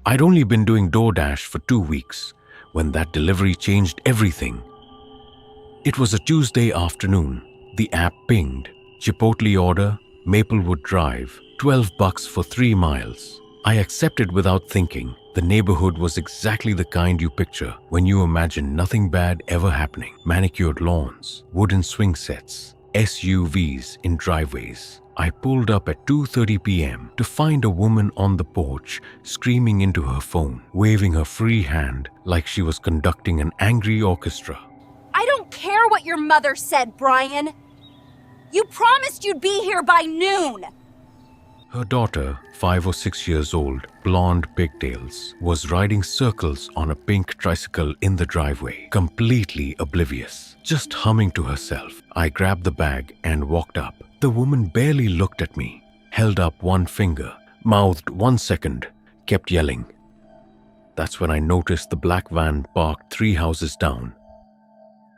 I'd only been doing DoorDash for 2 weeks when that delivery changed everything. It was a Tuesday afternoon. The app pinged. Chipotle order, Maplewood Drive, $12 for 3 miles. I accepted without thinking. The neighborhood was exactly the kind you picture when you imagine nothing bad ever happening. Manicured lawns, wooden swing sets, SUVs in driveways. I pulled up at 2:30 p.m. to find a woman on the porch screaming into her phone, waving her free hand like she was conducting an angry orchestra. I don't care what your mother said, Brian. You promised you'd be here by noon. Her daughter, 5 or 6 years old, blonde pigtails, was riding circles on a pink tricycle in the driveway, completely oblivious, just humming to herself. I grabbed the bag and walked up. The woman barely looked at me, held up one finger, mouthed 1 second, kept yelling. That's when I noticed the black van parked 3 houses down.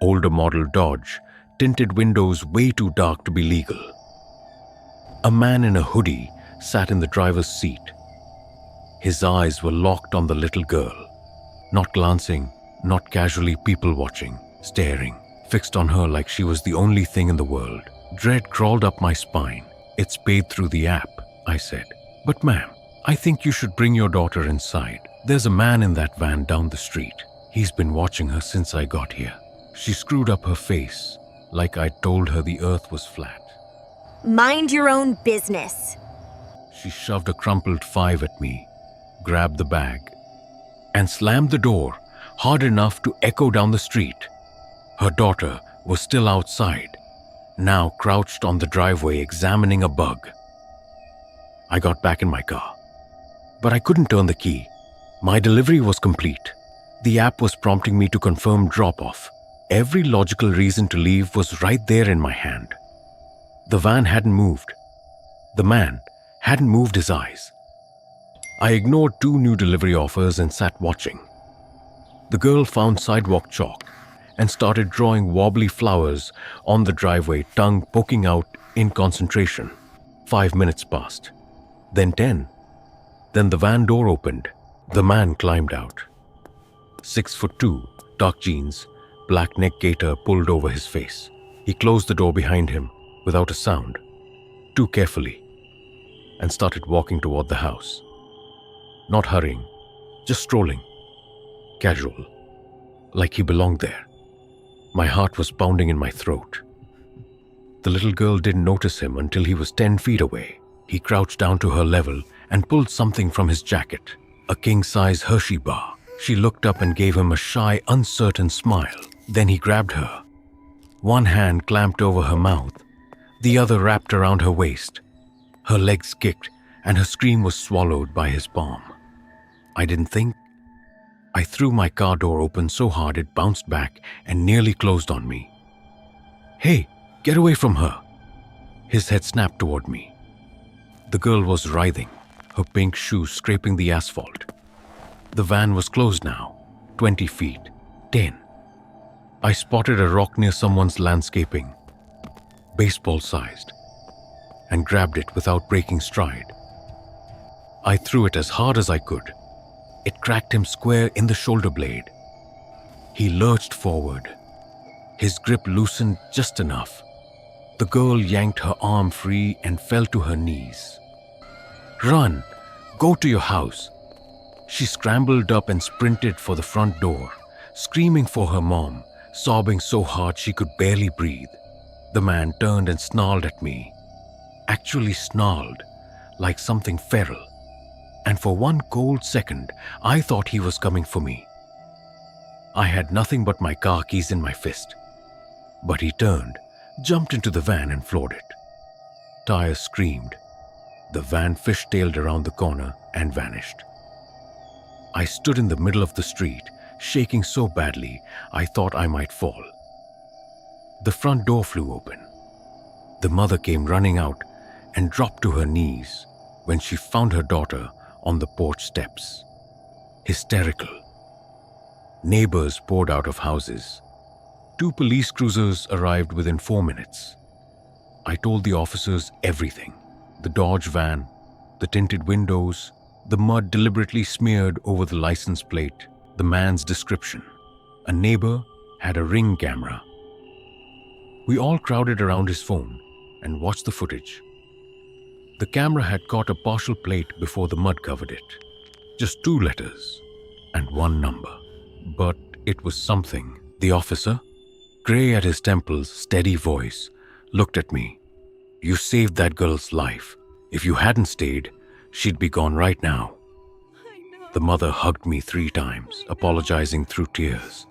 Older model Dodge, tinted windows way too dark to be legal. A man in a hoodie sat in the driver's seat. His eyes were locked on the little girl, not glancing, not casually people watching, staring, fixed on her like she was the only thing in the world. Dread crawled up my spine. It's paid through the app, I said. But ma'am, I think you should bring your daughter inside. There's a man in that van down the street. He's been watching her since I got here. She screwed up her face, like I told her the earth was flat. Mind your own business. She shoved a crumpled 5 at me, grabbed the bag, and slammed the door hard enough to echo down the street. Her daughter was still outside, now crouched on the driveway examining a bug. I got back in my car, but I couldn't turn the key. My delivery was complete. The app was prompting me to confirm drop-off. Every logical reason to leave was right there in my hand. The van hadn't moved. The man hadn't moved his eyes. I ignored 2 new delivery offers and sat watching. The girl found sidewalk chalk and started drawing wobbly flowers on the driveway, tongue poking out in concentration. 5 minutes passed, then 10. Then the van door opened. The man climbed out. 6'2", dark jeans, black neck gaiter pulled over his face. He closed the door behind him without a sound, too carefully, and started walking toward the house. Not hurrying, just strolling. Casual, like he belonged there. My heart was pounding in my throat. The little girl didn't notice him until he was 10 feet away. He crouched down to her level and pulled something from his jacket, a king-size Hershey bar. She looked up and gave him a shy, uncertain smile. Then he grabbed her. One hand clamped over her mouth, the other wrapped around her waist. Her legs kicked, and her scream was swallowed by his palm. I didn't think. I threw my car door open so hard it bounced back and nearly closed on me. "Hey, get away from her!" His head snapped toward me. The girl was writhing, her pink shoes scraping the asphalt. The van was closed now, 20 feet, 10. I spotted a rock near someone's landscaping, baseball-sized, and grabbed it without breaking stride. I threw it as hard as I could. It cracked him square in the shoulder blade. He lurched forward. His grip loosened just enough. The girl yanked her arm free and fell to her knees. "Run! Go to your house!" She scrambled up and sprinted for the front door, screaming for her mom, sobbing so hard she could barely breathe. The man turned and snarled at me. Actually snarled, like something feral. And for one cold second, I thought he was coming for me. I had nothing but my car keys in my fist. But he turned, jumped into the van and floored it. Tires screamed. The van fishtailed around the corner and vanished. I stood in the middle of the street, shaking so badly I thought I might fall. The front door flew open. The mother came running out and dropped to her knees when she found her daughter on the porch steps. Hysterical. Neighbors poured out of houses. 2 police cruisers arrived within 4 minutes. I told the officers everything. The Dodge van, the tinted windows, The mud deliberately smeared over the license plate, the man's description. A neighbor had a Ring camera. We all crowded around his phone and watched the footage. The camera had caught a partial plate before the mud covered it. Just 2 letters and 1 number. But it was something. The officer, gray at his temples, steady voice, looked at me. "You saved that girl's life. If you hadn't stayed, she'd be gone right now." The mother hugged me 3 times, apologizing through tears.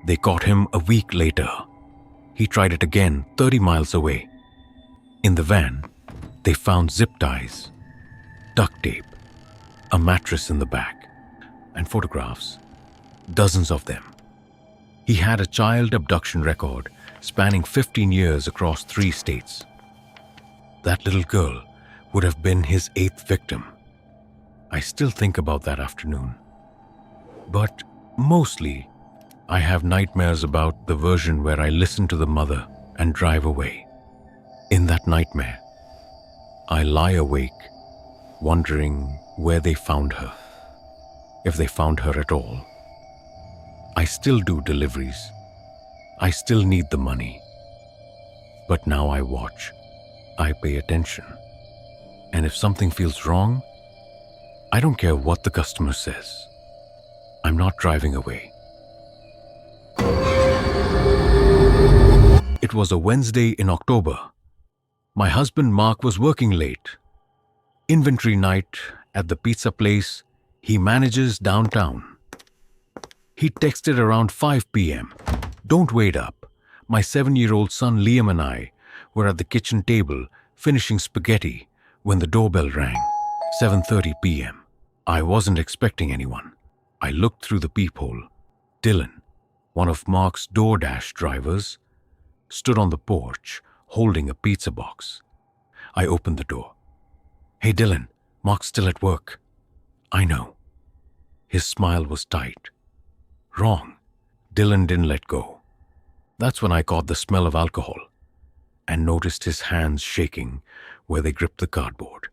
They caught him a week later. He tried it again 30 miles away. In the van, they found zip ties, duct tape, a mattress in the back, and photographs, dozens of them. He had a child abduction record spanning 15 years across 3 states. That little girl would have been his 8th victim. I still think about that afternoon. But mostly, I have nightmares about the version where I listen to the mother and drive away. In that nightmare, I lie awake, wondering where they found her, if they found her at all. I still do deliveries. I still need the money. But now I watch. I pay attention. And if something feels wrong, I don't care what the customer says. I'm not driving away. It was a Wednesday in October. My husband Mark was working late. Inventory night at the pizza place he manages downtown. He texted around 5 p.m. "Don't wait up. My 7-year-old son Liam and I were at the kitchen table finishing spaghetti when the doorbell rang. 7:30 p.m. I wasn't expecting anyone. I looked through the peephole. Dylan, one of Mark's DoorDash drivers, stood on the porch holding a pizza box. I opened the door. "Hey Dylan, Mark's still at work." "I know." His smile was tight. Wrong. Dylan didn't let go. That's when I caught the smell of alcohol and noticed his hands shaking where they gripped the cardboard.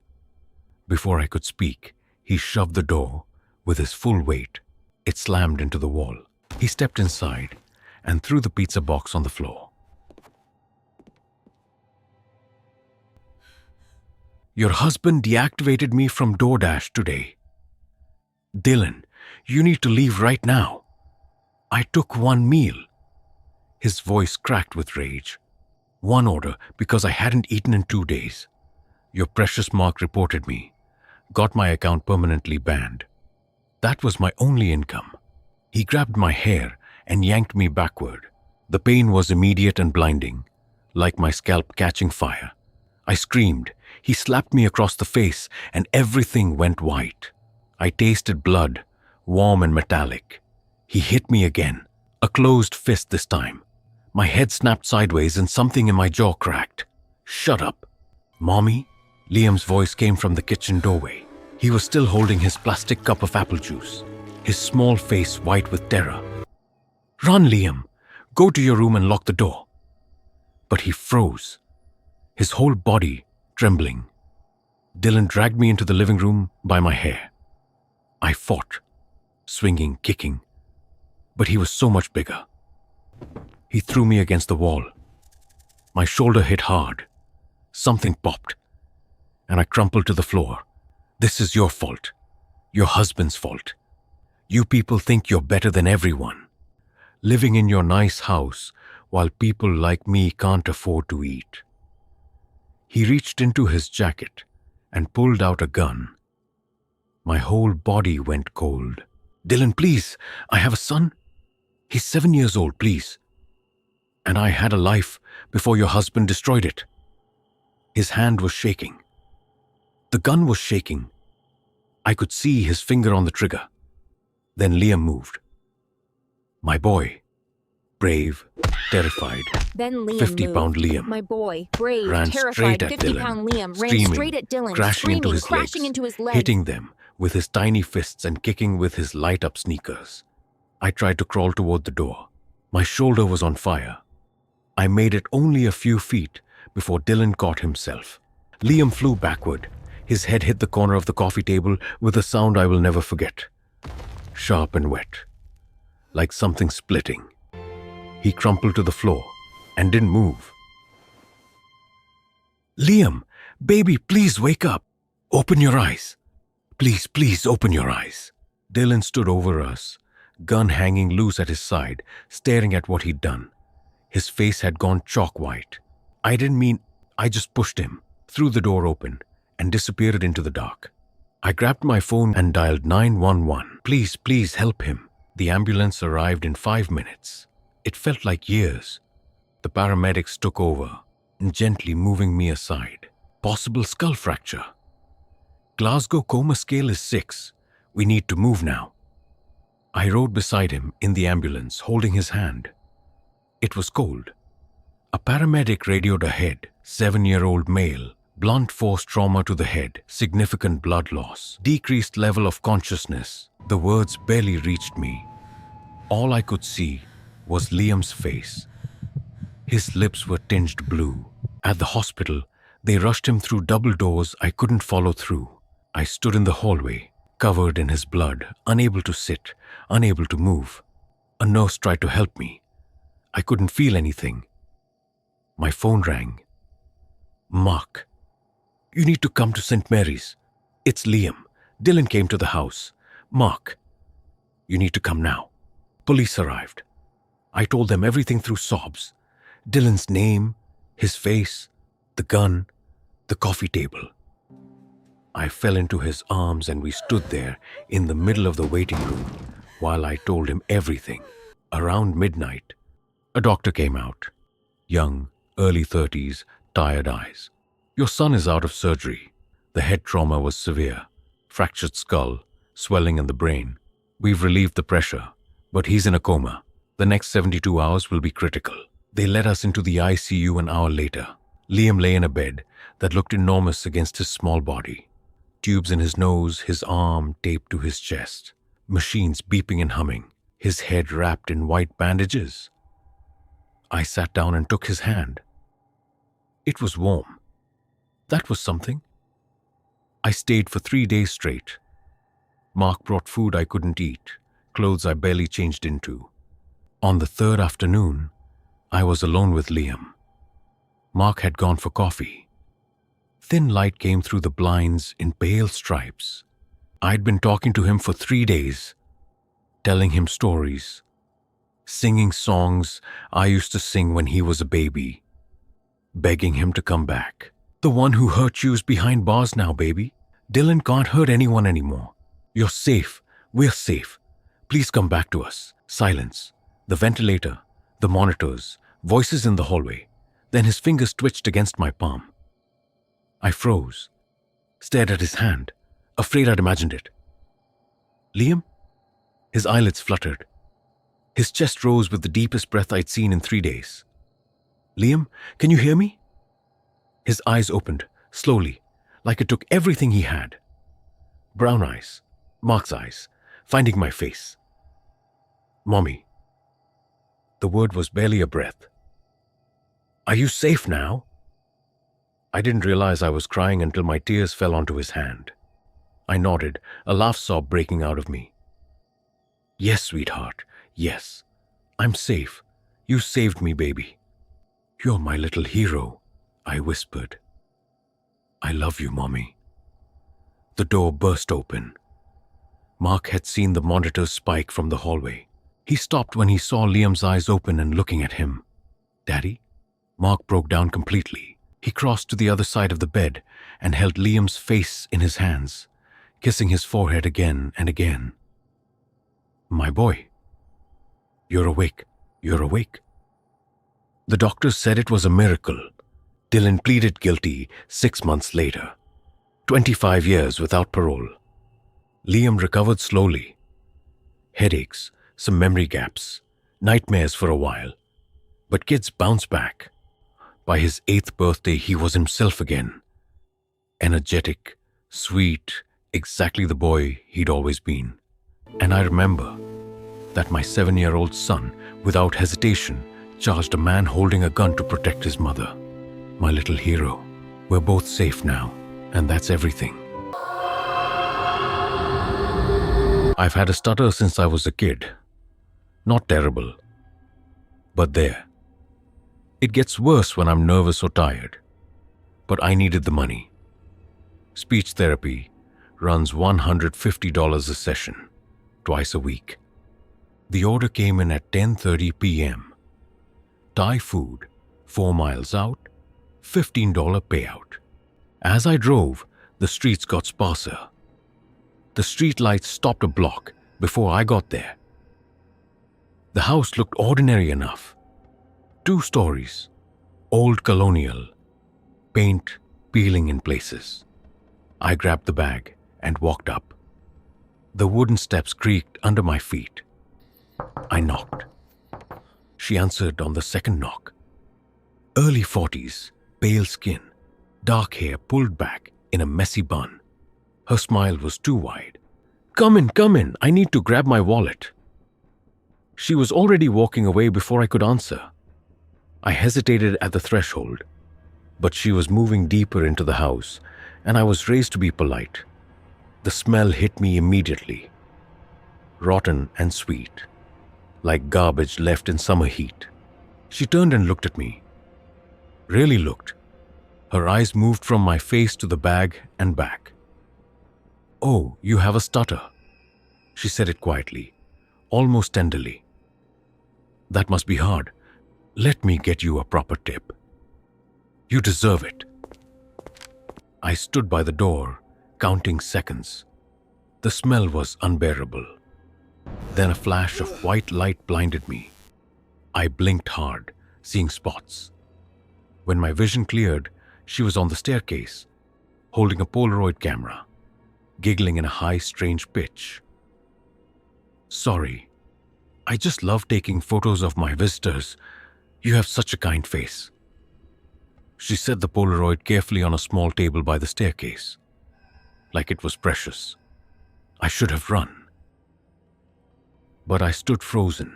Before I could speak, he shoved the door with his full weight. It slammed into the wall. He stepped inside and threw the pizza box on the floor. "Your husband deactivated me from DoorDash today. Dylan, you need to leave right now. I took 1 meal." His voice cracked with rage. "1 order because I hadn't eaten in 2 days. Your precious Mark reported me. Got my account permanently banned. That was my only income." He grabbed my hair and yanked me backward. The pain was immediate and blinding, like my scalp catching fire. I screamed. He slapped me across the face and everything went white. I tasted blood, warm and metallic. He hit me again, a closed fist this time. My head snapped sideways and something in my jaw cracked. "Shut up." "Mommy?" Liam's voice came from the kitchen doorway. He was still holding his plastic cup of apple juice, his small face white with terror. "Run, Liam. Go to your room and lock the door." But he froze, his whole body trembling. Dylan dragged me into the living room by my hair. I fought, swinging, kicking, but he was so much bigger. He threw me against the wall. My shoulder hit hard. Something popped, and I crumpled to the floor. "This is your fault. Your husband's fault. You people think you're better than everyone, living in your nice house while people like me can't afford to eat." He reached into his jacket and pulled out a gun. My whole body went cold. "Dylan, please, I have a son. He's 7 years old, please. And I had a life before your husband destroyed it." His hand was shaking. The gun was shaking. I could see his finger on the trigger. Then Liam moved. My boy, brave, terrified, Then Liam 50-pound moved. Liam, My boy, brave, ran terrified, straight at 50-pound Liam, ran screaming, straight at Dylan, crashing screaming, into his crashing legs, into his legs. hitting them with his tiny fists and kicking with his light-up sneakers. I tried to crawl toward the door. My shoulder was on fire. I made it only a few feet before Dylan caught himself. Liam flew backward, His head hit the corner of the coffee table with a sound I will never forget. Sharp and wet, like something splitting. He crumpled to the floor and didn't move. Liam, baby, please wake up. Open your eyes. Please, please open your eyes. Dylan stood over us, gun hanging loose at his side, staring at what he'd done. His face had gone chalk white. I just pushed him, threw the door open, and disappeared into the dark. I grabbed my phone and dialed 911. Please, please help him. The ambulance arrived in 5 minutes. It felt like years. The paramedics took over, gently moving me aside. Possible skull fracture. Glasgow coma scale is 6. We need to move now. I rode beside him in the ambulance, holding his hand. It was cold. A paramedic radioed ahead. 7-year-old male. Blunt force trauma to the head. Significant blood loss. Decreased level of consciousness. The words barely reached me. All I could see was Liam's face. His lips were tinged blue. At the hospital, they rushed him through double doors I couldn't follow through. I stood in the hallway, covered in his blood, unable to sit, unable to move. A nurse tried to help me. I couldn't feel anything. My phone rang. Mark, you need to come to St. Mary's. It's Liam. Dylan came to the house. Mark, you need to come now. Police arrived. I told them everything through sobs. Dylan's name, his face, the gun, the coffee table. I fell into his arms and we stood there in the middle of the waiting room while I told him everything. Around midnight, a doctor came out. Young, early 30s, tired eyes. Your son is out of surgery. The head trauma was severe. Fractured skull, swelling in the brain. We've relieved the pressure, but he's in a coma. The next 72 hours will be critical. They led us into the ICU an hour later. Liam lay in a bed that looked enormous against his small body. Tubes in his nose, his arm taped to his chest. Machines beeping and humming. His head wrapped in white bandages. I sat down and took his hand. It was warm. That was something. I stayed for 3 days straight. Mark brought food I couldn't eat, clothes I barely changed into. On the 3rd afternoon, I was alone with Liam. Mark had gone for coffee. Thin light came through the blinds in pale stripes. I'd been talking to him for 3 days, telling him stories, singing songs I used to sing when he was a baby, begging him to come back. The one who hurt you's behind bars now, baby. Dylan can't hurt anyone anymore. You're safe. We're safe. Please come back to us. Silence. The ventilator, the monitors, voices in the hallway. Then his fingers twitched against my palm. I froze, stared at his hand, afraid I'd imagined it. Liam? His eyelids fluttered. His chest rose with the deepest breath I'd seen in 3 days. Liam, can you hear me? His eyes opened, slowly, like it took everything he had. Brown eyes, Mark's eyes, finding my face. Mommy. The word was barely a breath. Are you safe now? I didn't realize I was crying until my tears fell onto his hand. I nodded, a laugh sob breaking out of me. Yes, sweetheart, yes. I'm safe. You saved me, baby. You're my little hero, I whispered. I love you, Mommy. The door burst open. Mark had seen the monitor spike from the hallway. He stopped when he saw Liam's eyes open and looking at him. Daddy? Mark broke down completely. He crossed to the other side of the bed and held Liam's face in his hands, kissing his forehead again and again. My boy. You're awake. You're awake. The doctors said it was a miracle. Dylan pleaded guilty 6 months later. 25 years without parole. Liam recovered slowly. Headaches, some memory gaps, nightmares for a while. But kids bounce back. By his 8th birthday, he was himself again. Energetic, sweet, exactly the boy he'd always been. And I remember that my 7-year-old son, without hesitation, charged a man holding a gun to protect his mother. My little hero. We're both safe now, and that's everything. I've had a stutter since I was a kid. Not terrible, but there. It gets worse when I'm nervous or tired. But I needed the money. Speech therapy runs $150 a session, twice a week. The order came in at 10:30 p.m. Thai food, 4 miles out, $15 payout. As I drove, the streets got sparser. The street lights stopped a block before I got there. The house looked ordinary enough. 2 stories, old colonial, paint peeling in places. I grabbed the bag and walked up. The wooden steps creaked under my feet. I knocked. She answered on the second knock. Early 40s, pale skin, dark hair pulled back in a messy bun. Her smile was too wide. Come in, I need to grab my wallet." She was already walking away before I could answer. I hesitated at the threshold, but she was moving deeper into the house, and I was raised to be polite. The smell hit me immediately. Rotten and sweet, like garbage left in summer heat. She turned and looked at me. Really looked. Her eyes moved from my face to the bag and back. "Oh, you have a stutter." She said it quietly, almost tenderly. "That must be hard. Let me get you a proper tip. You deserve it." I stood by the door, counting seconds. The smell was unbearable. Then a flash of white light blinded me. I blinked hard, seeing spots. When my vision cleared, she was on the staircase, holding a Polaroid camera, giggling in a high, strange pitch. "Sorry, I just love taking photos of my visitors. You have such a kind face." She set the Polaroid carefully on a small table by the staircase, like it was precious. I should have run. But I stood frozen,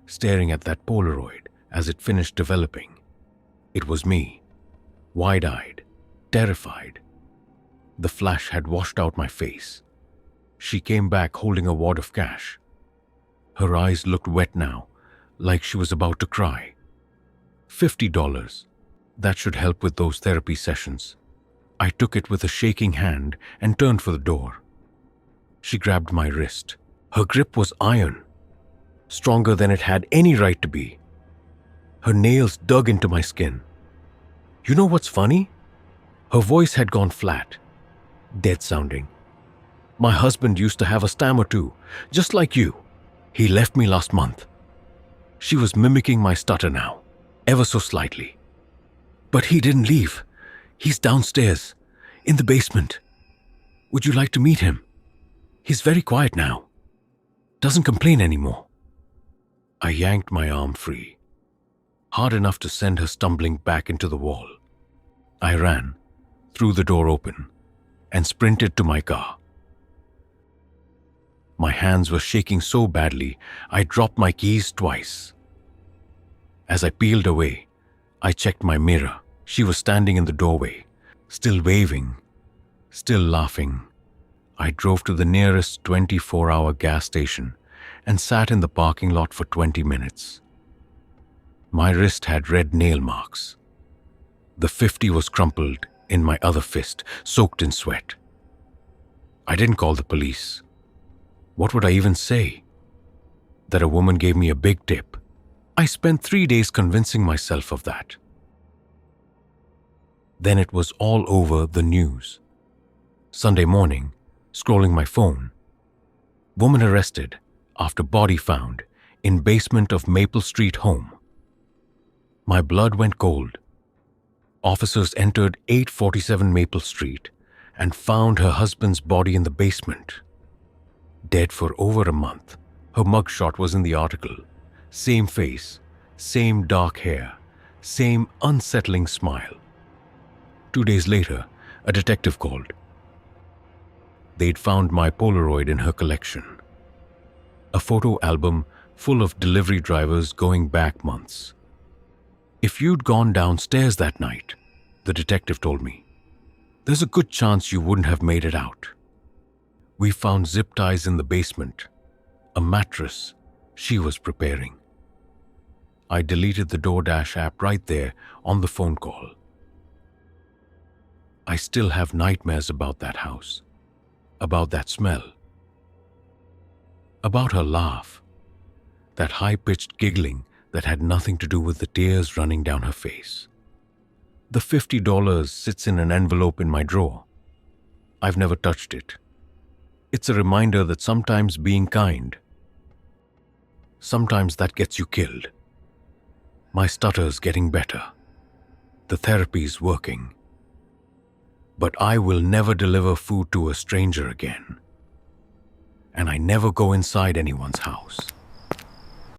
staring at that Polaroid as it finished developing. It was me, wide-eyed, terrified. The flash had washed out my face. She came back holding a wad of cash. Her eyes looked wet now, like she was about to cry. $50. That should help with those therapy sessions. I took it with a shaking hand and turned for the door. She grabbed my wrist. Her grip was iron, stronger than it had any right to be. Her nails dug into my skin. You know what's funny? Her voice had gone flat, dead sounding. "My husband used to have a stammer too, just like you. He left me last month." She was mimicking my stutter now, ever so slightly. "But he didn't leave. He's downstairs, in the basement. Would you like to meet him? He's very quiet now. Doesn't complain anymore." I yanked my arm free, hard enough to send her stumbling back into the wall. I ran, threw the door open, and sprinted to my car. My hands were shaking so badly, I dropped my keys twice. As I peeled away, I checked my mirror. She was standing in the doorway, still waving, still laughing. I drove to the nearest 24-hour gas station and sat in the parking lot for 20 minutes. My wrist had red nail marks. The 50 was crumpled in my other fist, soaked in sweat. I didn't call the police. What would I even say? That a woman gave me a big tip. I spent 3 days convincing myself of that. Then it was all over the news. Sunday morning, scrolling my phone. Woman arrested after body found in basement of Maple Street home. My blood went cold. Officers entered 847 Maple Street and found her husband's body in the basement. Dead for over a month. Her mugshot was in the article. Same face, same dark hair, same unsettling smile. 2 days later, a detective called. They'd found my Polaroid in her collection. A photo album full of delivery drivers going back months. "If you'd gone downstairs that night," the detective told me, "there's a good chance you wouldn't have made it out." We found zip ties in the basement, a mattress she was preparing. I deleted the DoorDash app right there on the phone call. I still have nightmares about that house, about that smell, about her laugh, that high-pitched giggling that had nothing to do with the tears running down her face. The $50 sits in an envelope in my drawer. I've never touched it. It's a reminder that sometimes being kind, sometimes that gets you killed. My stutter's getting better. The therapy's working. But I will never deliver food to a stranger again. And I never go inside anyone's house.